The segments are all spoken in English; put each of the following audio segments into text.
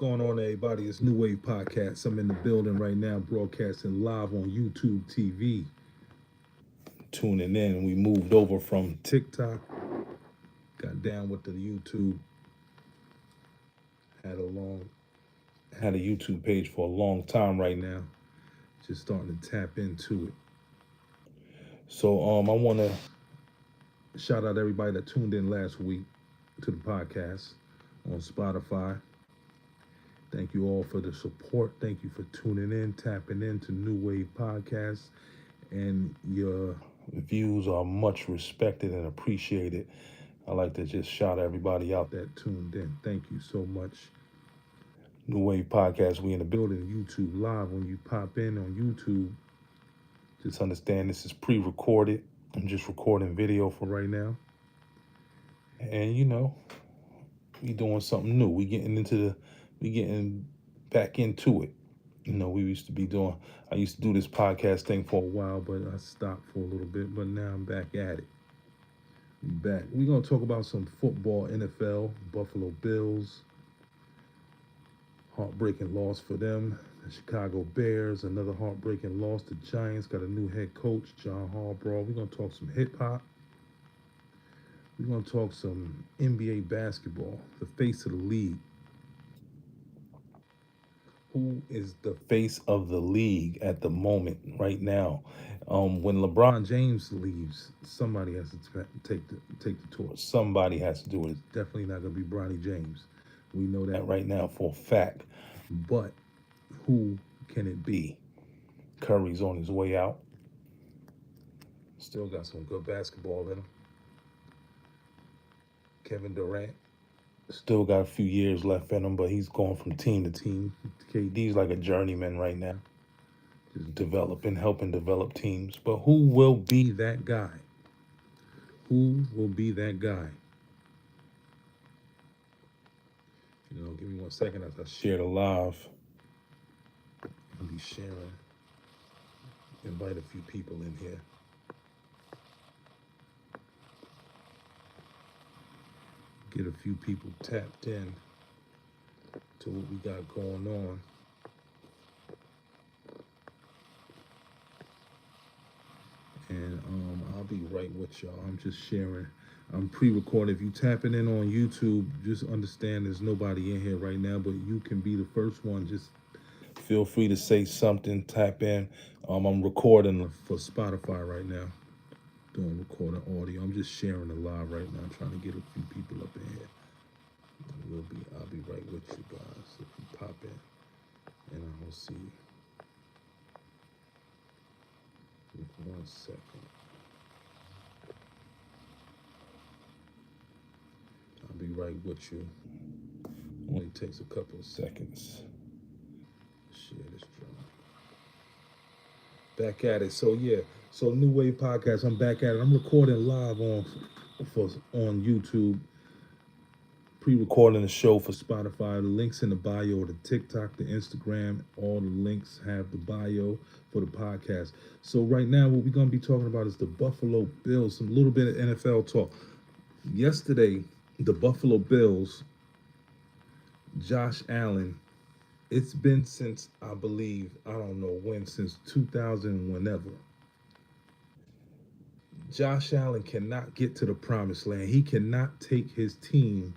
Going on, everybody? It's New Wave Podcast. I'm in the building right now, broadcasting live on YouTube TV. Tuning in. We moved over from TikTok, got down with the YouTube. Had a long, had a YouTube page for a long time right now. Just starting to tap into it. So, I want to shout out everybody that tuned in last week to the podcast on Spotify. Thank you all for the support. Thank you for tuning in, tapping into New Wave Podcast. And your views are much respected and appreciated. I like to just shout everybody out that tuned in. Thank you so much. New Wave Podcast, we in the building, YouTube Live. When you pop in on YouTube, just understand this is pre-recorded. I'm just recording video for right now. And we doing something new. We getting back into it. We used to be doing, I used to do this podcast thing for a while, but I stopped for a little bit, but now I'm back at it. Back. We're going to talk about some football, NFL, Buffalo Bills, heartbreaking loss for them. The Chicago Bears, another heartbreaking loss. The Giants got a new head coach, John Harbaugh. We're going to talk some hip hop. We're going to talk some NBA basketball, the face of the league. Who is the face of the league at the moment right now? When LeBron James leaves, somebody has to take the torch. Somebody has to do it. It's definitely not going to be Bronny James. We know that right now for a fact. But who can it be? Curry's on his way out. Still got some good basketball in him. Kevin Durant still got a few years left in him, but he's going from team to team. KD's like a journeyman right now, just developing, helping develop teams. But who will be that guy? Who will be that guy? Give me 1 second as I share the live. I'll be sharing. Invite a few people in here. Get a few people tapped in to what we got going on. And I'll be right with y'all. I'm just sharing. I'm pre-recording. If you tapping in on YouTube, just understand there's nobody in here right now, but you can be the first one. Just feel free to say something, tap in. I'm recording for Spotify right now. Doing recording audio. I'm just sharing the live right now. I'm trying to get a few people up in here. I'll be right with you guys if you pop in, and I will see you. Give 1 second. I'll be right with you. Only takes a couple of seconds. Share this drum. Back at it. So New Wave Podcast. I'm back at it. I'm recording live on YouTube. Pre-recording the show for Spotify. The links in the bio, the TikTok, the Instagram, all the links have the bio for the podcast. So right now, what we're going to be talking about is the Buffalo Bills, some little bit of NFL talk. Yesterday, the Buffalo Bills, Josh Allen, it's been since, I believe, I don't know when, since 2000, whenever. Josh Allen cannot get to the promised land. He cannot take his team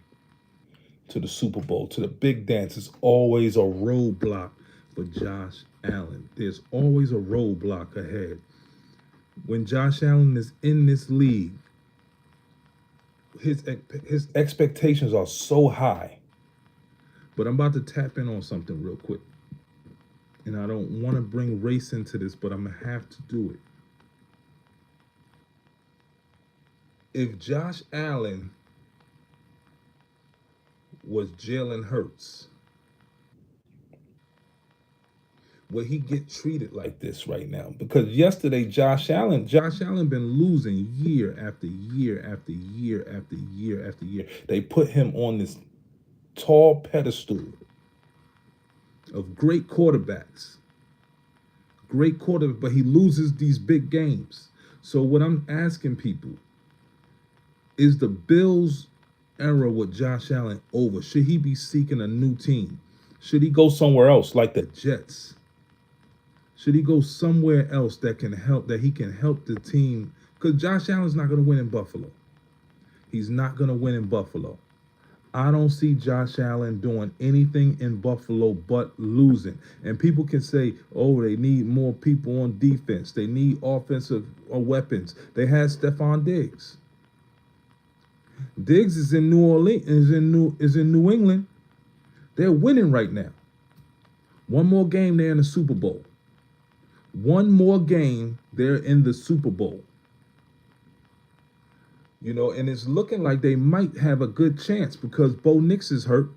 to the Super Bowl, to the big dance. It's always a roadblock for Josh Allen. There's always a roadblock ahead. When Josh Allen is in this league, his expectations are so high. But I'm about to tap in on something real quick. And I don't want to bring race into this, but I'm going to have to do it. If Josh Allen was Jalen Hurts, will he get treated like this right now? Because yesterday, Josh Allen been losing year after year after year after year after year. They put him on this tall pedestal of great quarterbacks. But he loses these big games. So what I'm asking people, is the Bills era with Josh Allen over? Should he be seeking a new team? Should he go somewhere else like the Jets? Should he go somewhere else that can help, that he can help the team? Because Josh Allen's not going to win in Buffalo. He's not going to win in Buffalo. I don't see Josh Allen doing anything in Buffalo but losing. And people can say, oh, they need more people on defense. They need offensive weapons. They had Stephon Diggs. Diggs is in New Orleans, is in New England. They're winning right now. One more game, they're in the Super Bowl. One more game, they're in the Super Bowl. You know, and it's looking like they might have a good chance because Bo Nix is hurt.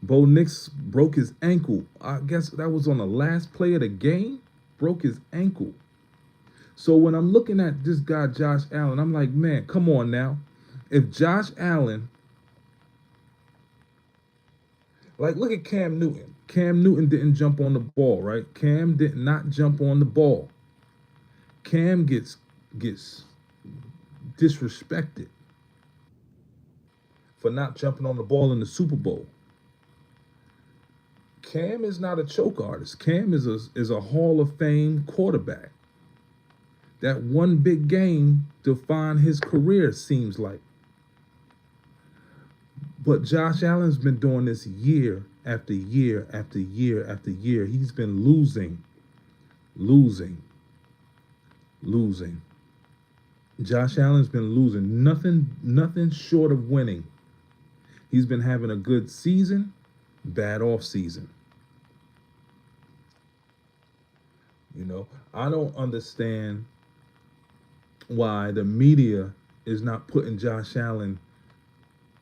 Bo Nix broke his ankle. I guess that was on the last play of the game. Broke his ankle. So when I'm looking at this guy, Josh Allen, I'm like, man, come on now. If Josh Allen, like, look at Cam Newton. Cam Newton didn't jump on the ball, right? Cam did not jump on the ball. Cam gets disrespected for not jumping on the ball in the Super Bowl. Cam is not a choke artist. Cam is a Hall of Fame quarterback. That one big game defined his career, seems like. But Josh Allen's been doing this year after year after year after year. He's been losing. Josh Allen's been losing. Nothing short of winning. He's been having a good season, bad off season. You know, I don't understand why the media is not putting Josh Allen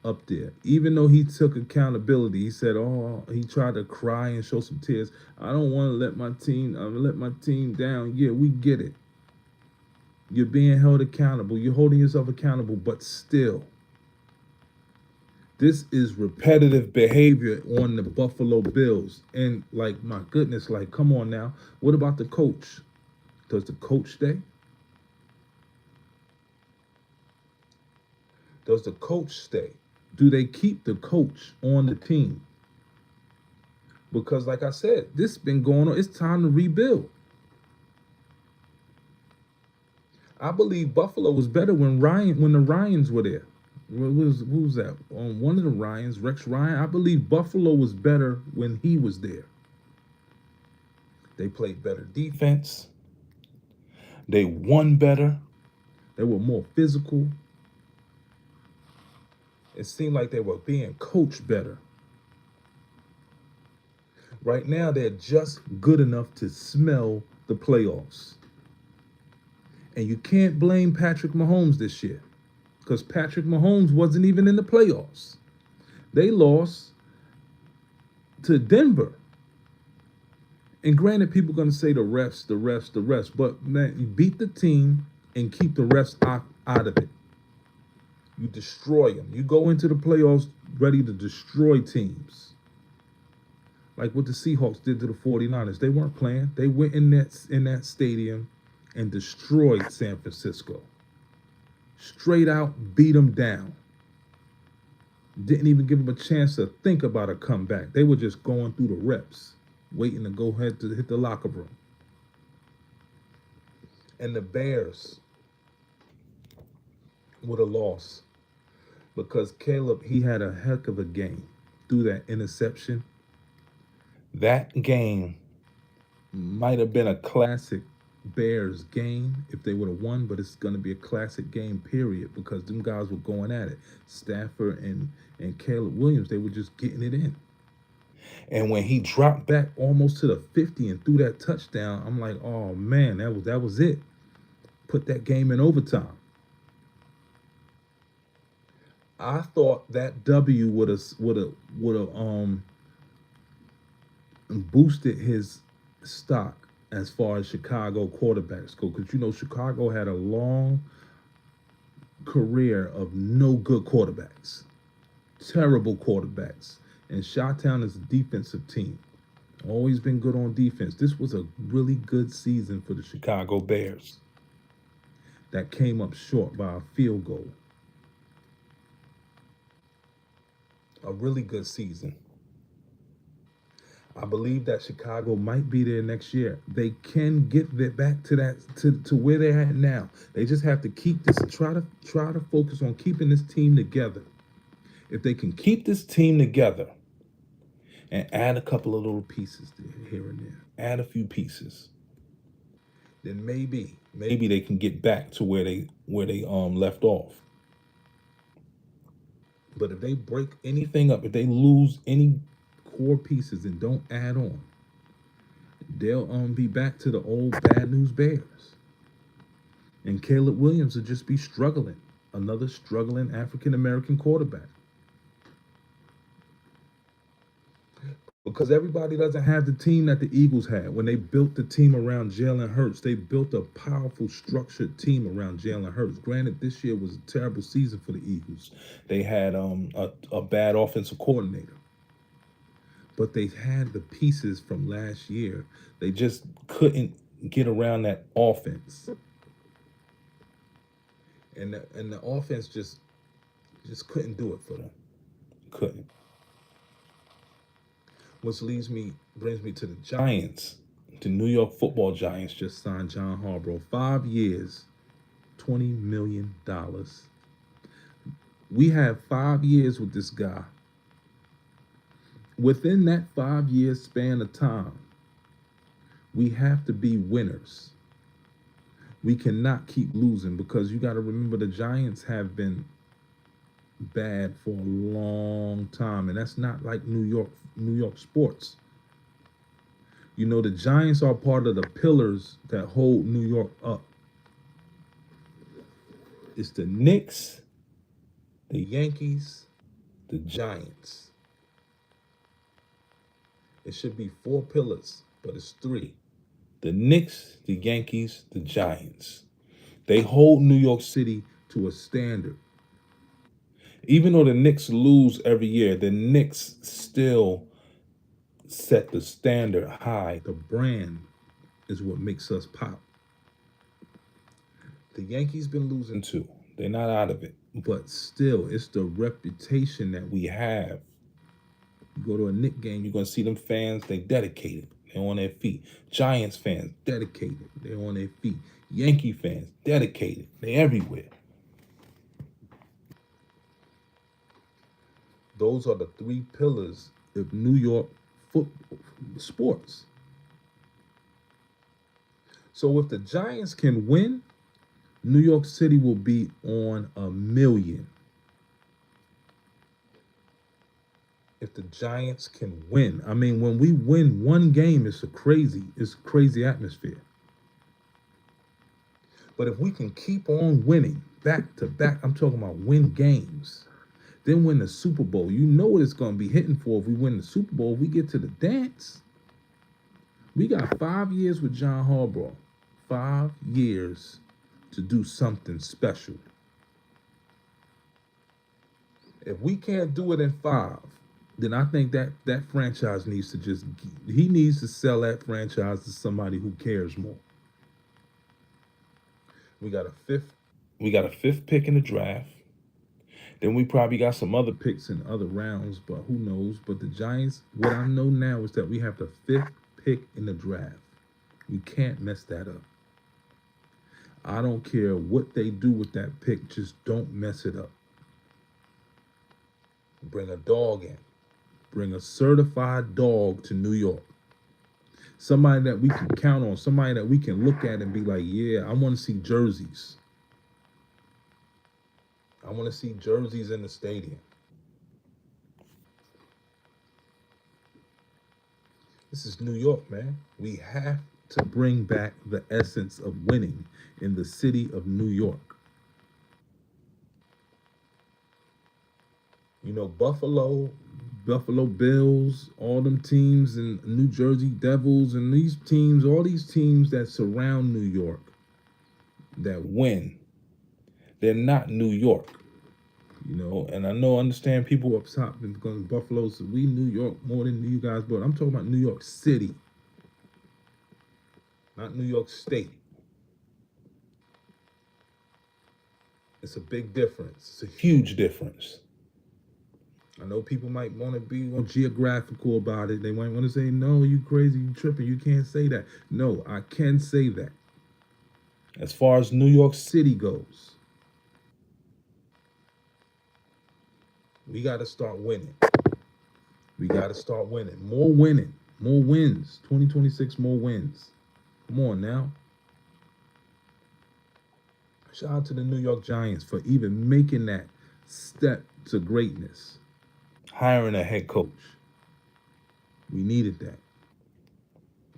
up there. Even though he took accountability, he said, oh, he tried to cry and show some tears. I don't want to let my team down. Yeah, we get it. You're being held accountable. You're holding yourself accountable, but still, this is repetitive behavior on the Buffalo Bills. And like, my goodness, like, come on now. What about the coach? Does the coach stay? Does the coach stay? Do they keep the coach on the team? Because like I said, this has been going on. It's time to rebuild. I believe Buffalo was better when the Ryans were there. Who was that? One of the Ryans, Rex Ryan. I believe Buffalo was better when he was there. They played better defense. They won better. They were more physical. It seemed like they were being coached better. Right now, they're just good enough to smell the playoffs. And you can't blame Patrick Mahomes this year because Patrick Mahomes wasn't even in the playoffs. They lost to Denver. And granted, people are going to say the refs. But, man, you beat the team and keep the refs out of it. You destroy them. You go into the playoffs ready to destroy teams. Like what the Seahawks did to the 49ers. They weren't playing. They went in that stadium and destroyed San Francisco. Straight out beat them down. Didn't even give them a chance to think about a comeback. They were just going through the reps, waiting to go ahead to hit the locker room. And the Bears would have lost because Caleb, he had a heck of a game through that interception. That game might have been a classic Bears game if they would have won, but it's going to be a classic game, period, because them guys were going at it. Stafford and Caleb Williams, they were just getting it in. And when he dropped back almost to the 50 and threw that touchdown, I'm like, oh man, that was it. Put that game in overtime. I thought that W would have boosted his stock as far as Chicago quarterbacks go, because you know Chicago had a long career of no good quarterbacks, terrible quarterbacks, and Chi-Town is a defensive team, always been good on defense. This was a really good season for the Chicago Bears that came up short by a field goal. A really good season. I believe that Chicago might be there next year. They can get back to that to where they're at now. They just have to keep this try to focus on keeping this team together. If they can keep this team together and add a couple of little pieces there, here and there, add a few pieces, then maybe they can get back to where they left off. But if they break anything up, if they lose any core pieces and don't add on, they'll be back to the old bad news Bears. And Caleb Williams will just be struggling. Another struggling African American quarterback. Because everybody doesn't have the team that the Eagles had. When they built the team around Jalen Hurts, they built a powerful, structured team around Jalen Hurts. Granted, this year was a terrible season for the Eagles. They had a bad offensive coordinator. But they had the pieces from last year. They just couldn't get around that offense. And the offense just couldn't do it for them. Couldn't. Which brings me to the Giants. The New York Football Giants just signed John Harbaugh. 5 years, $20 million. We have 5 years with this guy. Within that 5 year span of time, we have to be winners. We cannot keep losing, because you got to remember the Giants have been bad for a long time, and that's not like New York sports. You know, the Giants are part of the pillars that hold New York up. It's the Knicks, the Yankees, the Giants. It should be 4 pillars, but it's 3. The Knicks, the Yankees, the Giants. They hold New York City to a standard. Even though the Knicks lose every year, the Knicks still set the standard high. The brand is what makes us pop. The Yankees been losing too. They're not out of it. But still, it's the reputation that we have. You go to a Knicks game, you're going to see them fans, they dedicated. They're on their feet. Giants fans, dedicated. They're on their feet. Yankee fans, dedicated. They're everywhere. Those are the 3 pillars of New York sports. So if the Giants can win, New York City will be on a million. If the Giants can win. I mean, when we win one game, it's a crazy atmosphere. But if we can keep on winning back to back, I'm talking about win games, then win the Super Bowl. You know what it's going to be hitting for if we win the Super Bowl. If we get to the dance. We got 5 years with John Harbaugh. 5 years to do something special. If we can't do it in 5, then I think that franchise needs to sell that franchise to somebody who cares more. We got a fifth pick in the draft. Then we probably got some other picks in other rounds, but who knows? But the Giants, what I know now is that we have the 5th pick in the draft. We can't mess that up. I don't care what they do with that pick, just don't mess it up. Bring a dog in. Bring a certified dog to New York. Somebody that we can count on. Somebody that we can look at and be like, yeah, I want to see jerseys. I want to see jerseys in the stadium. This is New York, man. We have to bring back the essence of winning in the city of New York. You know, Buffalo Bills, all them teams, and New Jersey Devils, and these teams, all these teams that surround New York, that win, they're not New York. You know, and understand people up top because Buffalo's, we New York more than you guys, but I'm talking about New York City, not New York State. It's a big difference. It's a huge difference. I know people might want to be geographical about it. They might want to say, no, you crazy, you tripping, you can't say that. No, I can say that. As far as New York City goes, we got to start winning. We got to start winning. More winning. More wins. 2026, more wins. Come on now. Shout out to the New York Giants for even making that step to greatness. Hiring a head coach. We needed that.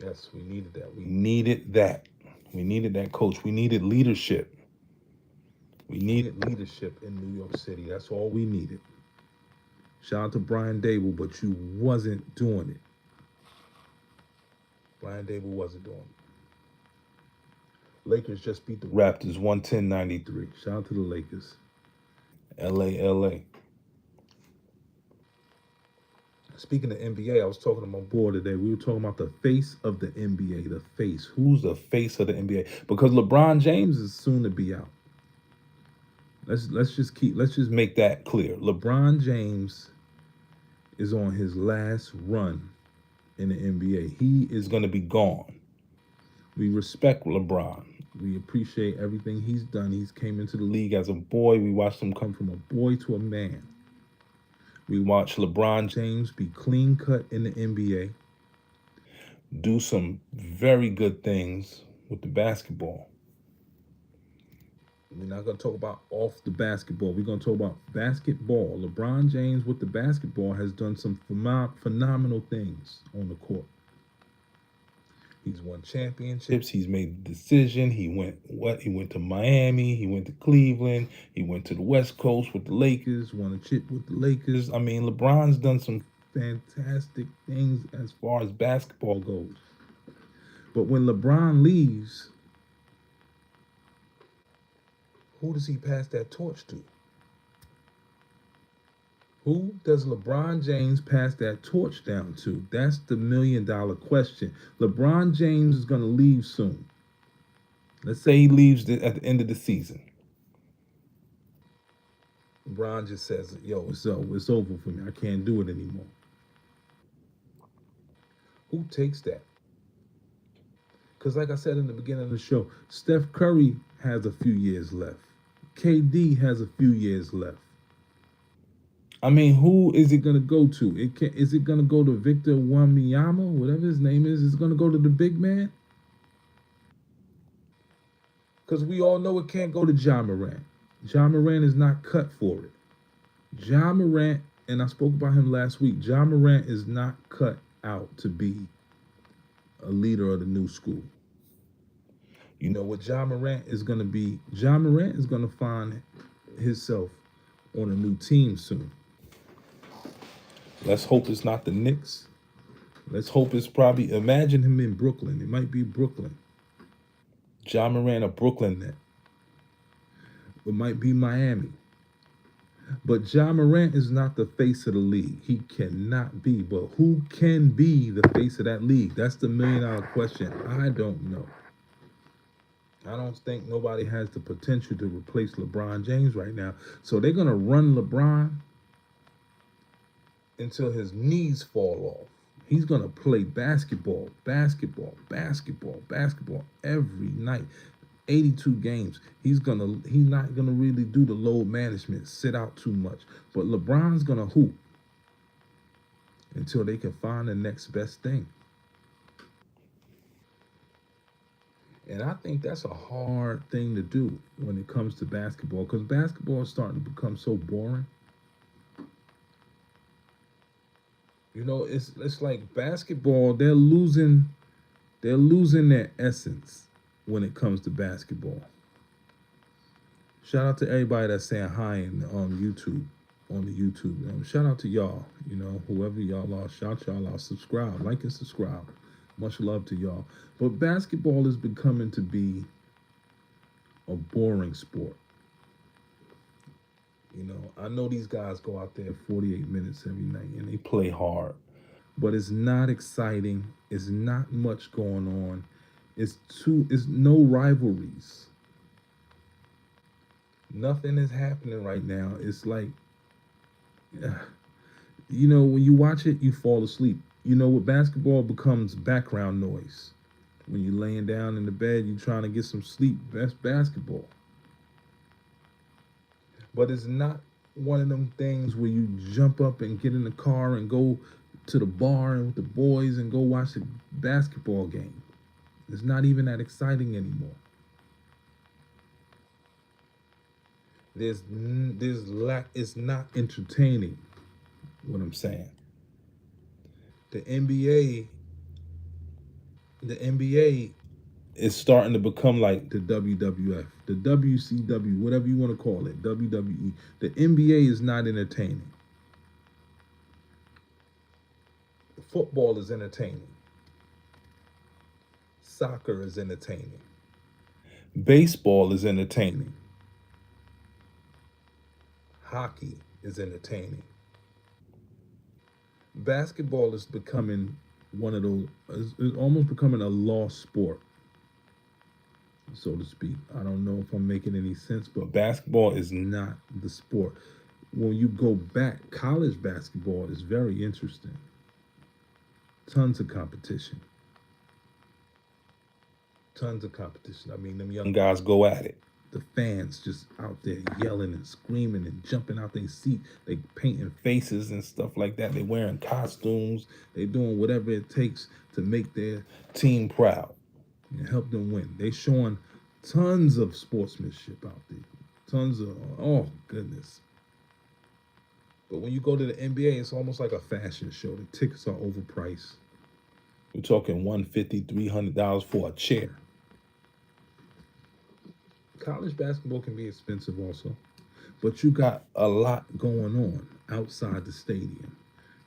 Yes, we needed that. We needed that. We needed that coach. We needed leadership. We needed leadership in New York City. That's all we needed. Shout out to Brian Dable, but you wasn't doing it. Brian Dable wasn't doing it. Lakers just beat the Raptors 110-93. Shout out to the Lakers. LA. Speaking of NBA, I was talking to my boy today. We were talking about the face of the NBA. The face. Who's the face of the NBA? Because LeBron James is soon to be out. Let's just make that clear. LeBron James is on his last run in the NBA. He is going to be gone. We respect LeBron. We appreciate everything he's done. He's came into the league as a boy. We watched him come from a boy to a man. We watched LeBron James be clean cut in the NBA, do some very good things with the basketball. We're not going to talk about off the basketball. We're going to talk about basketball. LeBron James with the basketball has done some phenomenal things on the court. He's won championships. He's made the decision. He went to Miami. He went to Cleveland. He went to the West Coast with the Lakers, won a chip with the Lakers. I mean, LeBron's done some fantastic things as far as basketball goes. But when LeBron leaves, who does he pass that torch to? Who does LeBron James pass that torch down to? That's the $1 million question. LeBron James is going to leave soon. Let's say he leaves at the end of the season. LeBron just says, yo, it's over for me. I can't do it anymore. Who takes that? Because like I said in the beginning of the show, Steph Curry has a few years left. KD has a few years left. I mean, who is it going to go to? Is it going to go to Victor Wembanyama, whatever his name is? Is it going to go to the big man? Because we all know it can't go to Ja Morant. Ja Morant is not cut for it. Ja Morant, and I spoke about him last week, Ja Morant is not cut out to be a leader of the new school. You know what Ja Morant is going to be? Ja Morant is going to find himself on a new team soon. Let's hope it's not the Knicks. Let's hope it's probably, imagine him in Brooklyn. It might be Brooklyn. Ja Morant, a Brooklyn net. It might be Miami. But Ja Morant is not the face of the league. He cannot be. But who can be the face of that league? That's the $1 million question. I don't know. I don't think nobody has the potential to replace LeBron James right now. So they're going to run LeBron until his knees fall off. He's going to play basketball every night. 82 games. He's not gonna really do the load management, sit out too much. But LeBron's gonna hoop until they can find the next best thing. And I think that's a hard thing to do when it comes to basketball, because basketball is starting to become so boring. You know, it's like basketball, they're losing their essence when it comes to basketball. Shout out to everybody that's saying hi on the YouTube. Shout out to y'all, whoever y'all are, shout y'all out, subscribe, like and subscribe. Much love to y'all. But basketball is becoming to be a boring sport. I know these guys go out there 48 minutes every night and they play hard, but it's not exciting. It's not much going on. It's no rivalries. Nothing is happening right now. It's like You know, when you watch it, you fall asleep. You know, with basketball becomes background noise. When you're laying down in the bed, you're trying to get some sleep. That's basketball. But it's not one of them things where you jump up and get in the car and go to the bar and with the boys and go watch a basketball game. It's not even that exciting anymore. There's lack. It's not entertaining. What I'm saying. The NBA, the NBA is starting to become like the WWF, the WCW, whatever you want to call it, WWE. The NBA is not entertaining. Football is entertaining. Soccer is entertaining. Baseball is entertaining. Hockey is entertaining. Basketball is becoming one of those, is almost becoming a lost sport, so to speak. I don't know if I'm making any sense, but basketball is not the sport. When you go back, college basketball is very interesting. Tons of competition. Tons of competition. I mean, them young guys go at it. The fans just out there yelling and screaming and jumping out their seat. They painting faces and stuff like that. They wearing costumes. They doing whatever it takes to make their team proud and help them win. They showing tons of sportsmanship out there. Tons of, oh goodness. But when you go to the NBA, it's almost like a fashion show. The tickets are overpriced. We're talking $150, $300 for a chair. College basketball can be expensive also, but you got a lot going on outside the stadium.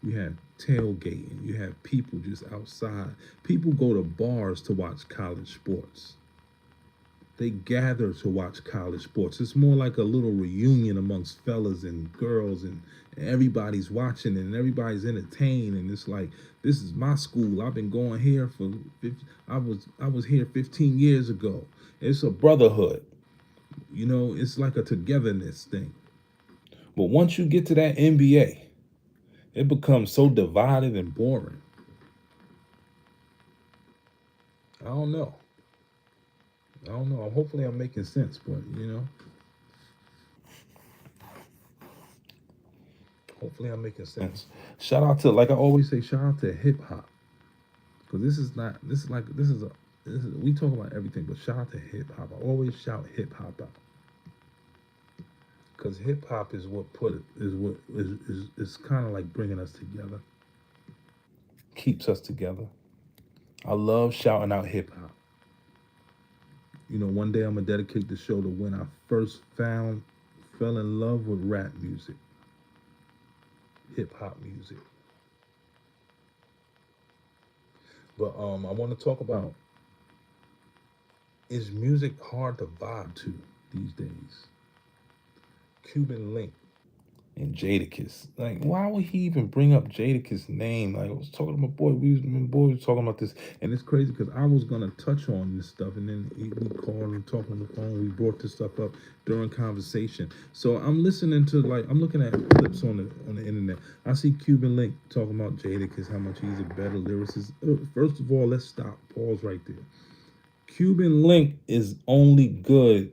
You have tailgating. You have people just outside. People go to bars to watch college sports. They gather to watch college sports. It's more like a little reunion amongst fellas and girls, and everybody's watching and everybody's entertained. And it's like, this is my school. I've been going here for I was here 15 years ago. It's a brotherhood. You know, it's like a togetherness thing. But once you get to that NBA, it becomes so divided and boring. I don't know. I don't know. Hopefully, I'm making sense, but hopefully, I'm making sense. Shout out to, like I always say, shout out to hip hop, because this is not. This is like this is a. This is, we talk about everything, but shout out to hip hop. I always shout hip hop out, because hip hop is what put it is what is kind of like bringing us together, keeps us together. I love shouting out hip hop. You know, one day I'm gonna dedicate the show to when I first fell in love with rap music, hip hop music. But I want to talk about, is music hard to vibe to these days? Cuban Link and Jadakiss. Like, why would he even bring up Jadakiss' name? Like, I was talking to my boy. My boy was talking about this, and it's crazy because I was gonna touch on this stuff, and then we called and talked on the phone. We brought this stuff up during conversation. So I'm listening to, like, I'm looking at clips on the internet. I see Cuban Link talking about Jadakiss, how much he's a better lyricist. First of all, let's stop. Pause right there. Cuban Link is only good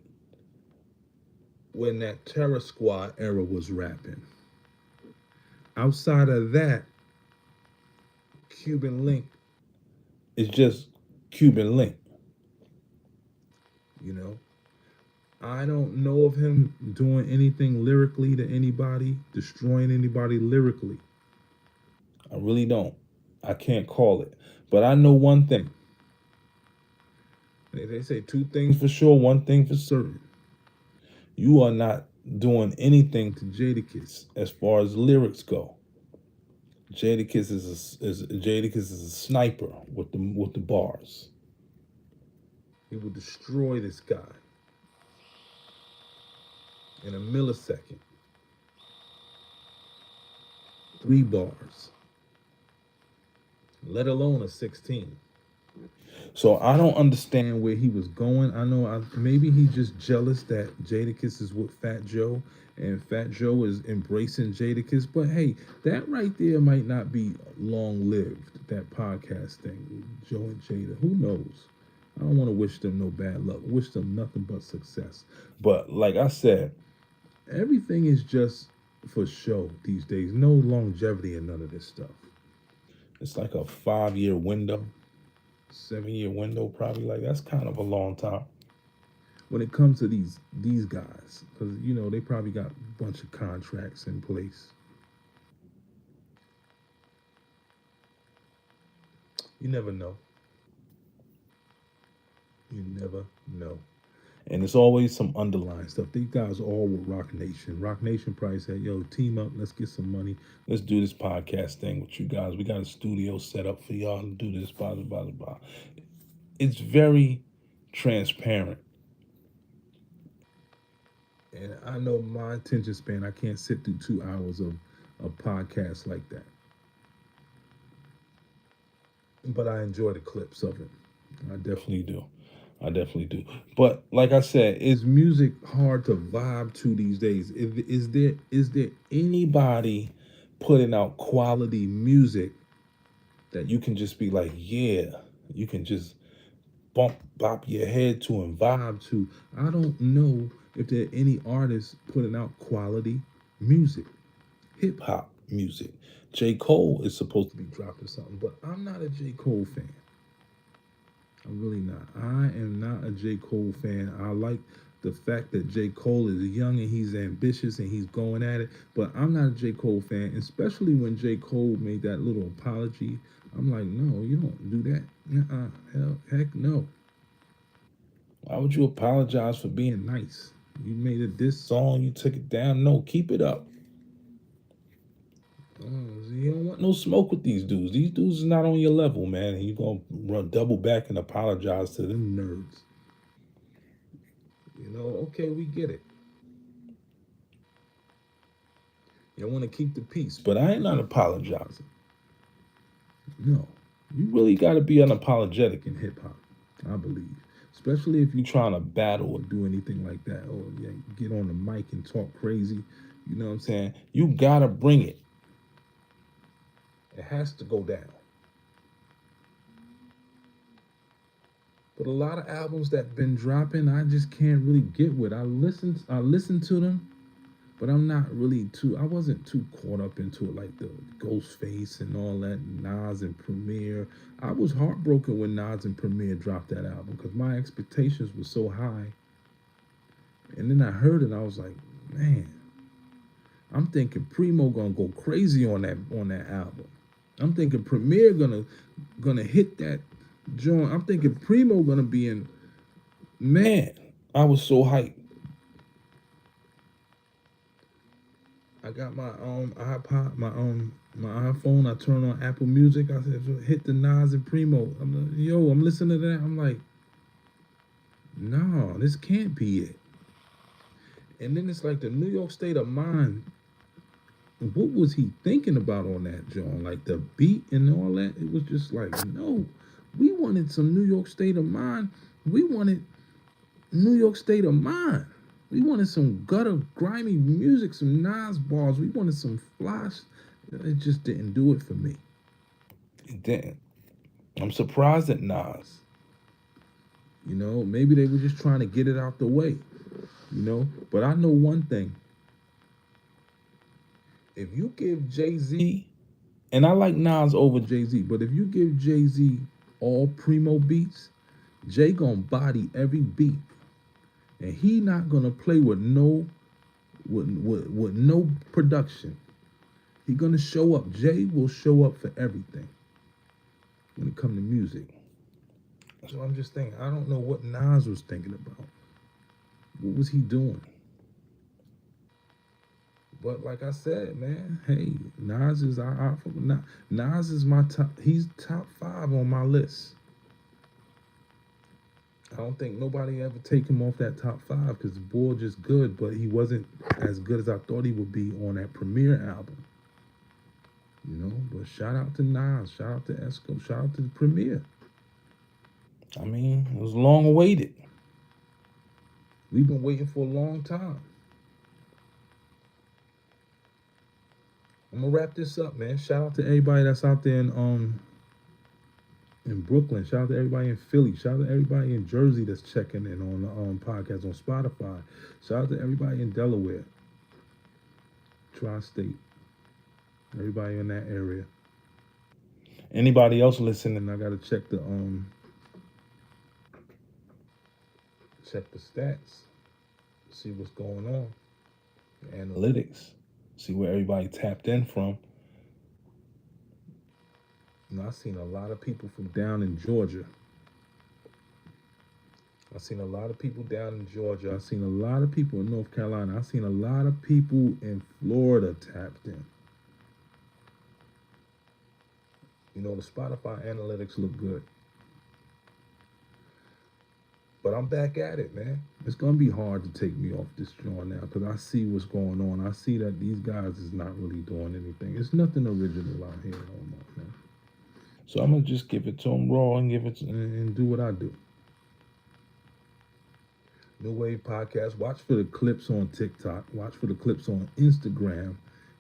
when that Terror Squad era was rapping. Outside of that, Cuban Link is just Cuban Link. You know, I don't know of him doing anything lyrically to anybody, destroying anybody lyrically. I really don't. I can't call it. But I know one thing. They say two things for sure, one thing for certain. You are not doing anything to Jadakiss as far as lyrics go. Jadakiss is a sniper with the bars. He will destroy this guy in a millisecond. 3 bars, let alone a 16. So I don't understand where he was going. I know maybe he's just jealous that Jadakiss is with Fat Joe and Fat Joe is embracing Jadakiss. But hey, that right there might not be long lived, that podcast thing, Joe and Jada. Who knows? I don't want to wish them no bad luck. Wish them nothing but success. But like I said, everything is just for show these days. No longevity in none of this stuff. It's like a 5 year window, 7 year window, probably. Like that's kind of a long time when it comes to these guys, because they probably got a bunch of contracts in place. You never know. You never know. And it's always some underlying stuff. These guys are all with Rock Nation. Rock Nation probably said, yo, team up, let's get some money. Let's do this podcast thing with you guys. We got a studio set up for y'all to do this, blah, blah, blah, blah. It's very transparent. And I know my attention span, I can't sit through 2 hours of a podcast like that. But I enjoy the clips of it. I definitely do. I definitely do. But like I said, is music hard to vibe to these days? Is there anybody putting out quality music that you can just be like, yeah, you can just bop your head to and vibe to? I don't know if there are any artists putting out quality music, hip hop music. J. Cole is supposed to be dropping something, but I'm not a J. Cole fan. I'm really not. I am not a J. Cole fan. I like the fact that J. Cole is young and he's ambitious and he's going at it, but I'm not a J. Cole fan, especially when J. Cole made that little apology. I'm like, no, you don't do that. Heck no. Why would you apologize for being nice? You made a diss song, you took it down. No, keep it up. You don't want no smoke with these dudes. These dudes is not on your level, man. And you gonna run double back and apologize to them nerds. Okay, we get it. You want to keep the peace, but I ain't not apologizing. No, you really got to be unapologetic in hip hop, I believe. Especially if you're trying to battle or do anything like that, or yeah, get on the mic and talk crazy. You know what I'm saying? You gotta bring it. It has to go down. But a lot of albums that been dropping, I just can't really get with. I listen to them, but I'm not really too. I wasn't too caught up into it like the Ghostface and all that. Nas and Premier. I was heartbroken when Nas and Premier dropped that album because my expectations were so high. And then I heard it, I was like, man, I'm thinking Primo gonna go crazy on that album. I'm thinking Premier gonna hit that joint. I'm thinking Primo gonna be in. Man, I was so hyped. I got my iPod, my iPhone. I turned on Apple Music. I said, hit the Nas and Primo. I'm listening to that. I'm like, no, this can't be it. And then it's like the New York State of Mind. What was he thinking about on that joint? Like the beat and all that. It was just like, no, we wanted some New York State of Mind. We wanted New York State of Mind. We wanted some gutter, grimy music, some Nas bars. We wanted some flash. It just didn't do it for me. It didn't. I'm surprised at Nas. Maybe they were just trying to get it out the way. But I know one thing. If you give Jay-Z, and I like Nas over Jay-Z, but if you give Jay-Z all Primo beats, Jay gonna body every beat. And he not gonna play with no production. He gonna show up. Jay will show up for everything when it come to music. So I'm just thinking, I don't know what Nas was thinking about. What was he doing? But like I said, man, hey, Nas is Nas is my top. He's top 5 on my list. I don't think nobody ever take him off that top 5 because the boy just good, but he wasn't as good as I thought he would be on that Premier album. But shout out to Nas, shout out to Esco, shout out to the Premier. I mean, it was long awaited. We've been waiting for a long time. I'm gonna wrap this up, man. Shout out to everybody that's out there in Brooklyn. Shout out to everybody in Philly. Shout out to everybody in Jersey that's checking in on the podcast on Spotify. Shout out to everybody in Delaware, Tri-State, everybody in that area. Anybody else listening, I gotta check the stats, see what's going on, the analytics, see where everybody tapped in from. You know, I seen a lot of people from down in Georgia. I seen a lot of people down in Georgia. I seen a lot of people in North Carolina. I seen a lot of people in Florida tapped in. You know, the Spotify analytics look good. But I'm back at it, man. It's gonna be hard to take me off this joint now because I see what's going on. I see that these guys is not really doing anything. It's nothing original out here no more, man. So I'm gonna just give it to them raw and and do what I do. New Wave Podcast. Watch for the clips on TikTok. Watch for the clips on Instagram.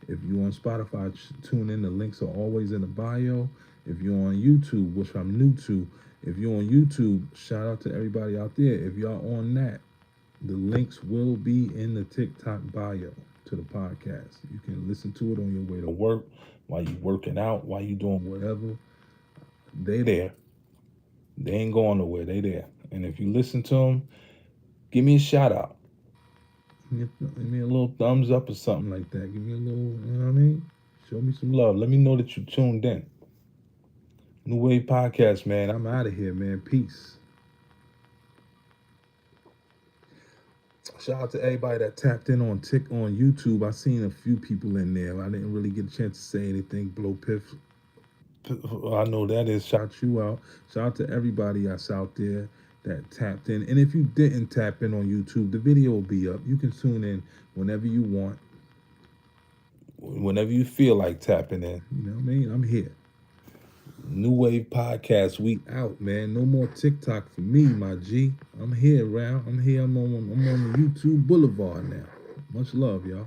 If you're on Spotify, tune in. The links are always in the bio. If you're on YouTube, which I'm new to, if you're on YouTube, shout out to everybody out there. If y'all on that, the links will be in the TikTok bio to the podcast. You can listen to it on your way to work, while you working out, while you doing whatever. They there. They ain't going nowhere. They there. And if you listen to them, give me a shout out. Give me a little thumbs up or something like that. Give me a little, you know what I mean? Show me some love. Let me know that you tuned in. New Wave Podcast, man. I'm out of here, man. Peace. Shout out to everybody that tapped in on YouTube. I seen a few people in there. I didn't really get a chance to say anything. Blow Piff. I know that is. Shout you out. Shout out to everybody that's out there that tapped in. And if you didn't tap in on YouTube, the video will be up. You can tune in whenever you want. Whenever you feel like tapping in. You know what I mean? I'm here. New Wave Podcast, we out, man. No more TikTok for me, my G. I'm here, Ralph. I'm here. I'm on the YouTube Boulevard now. Much love, y'all.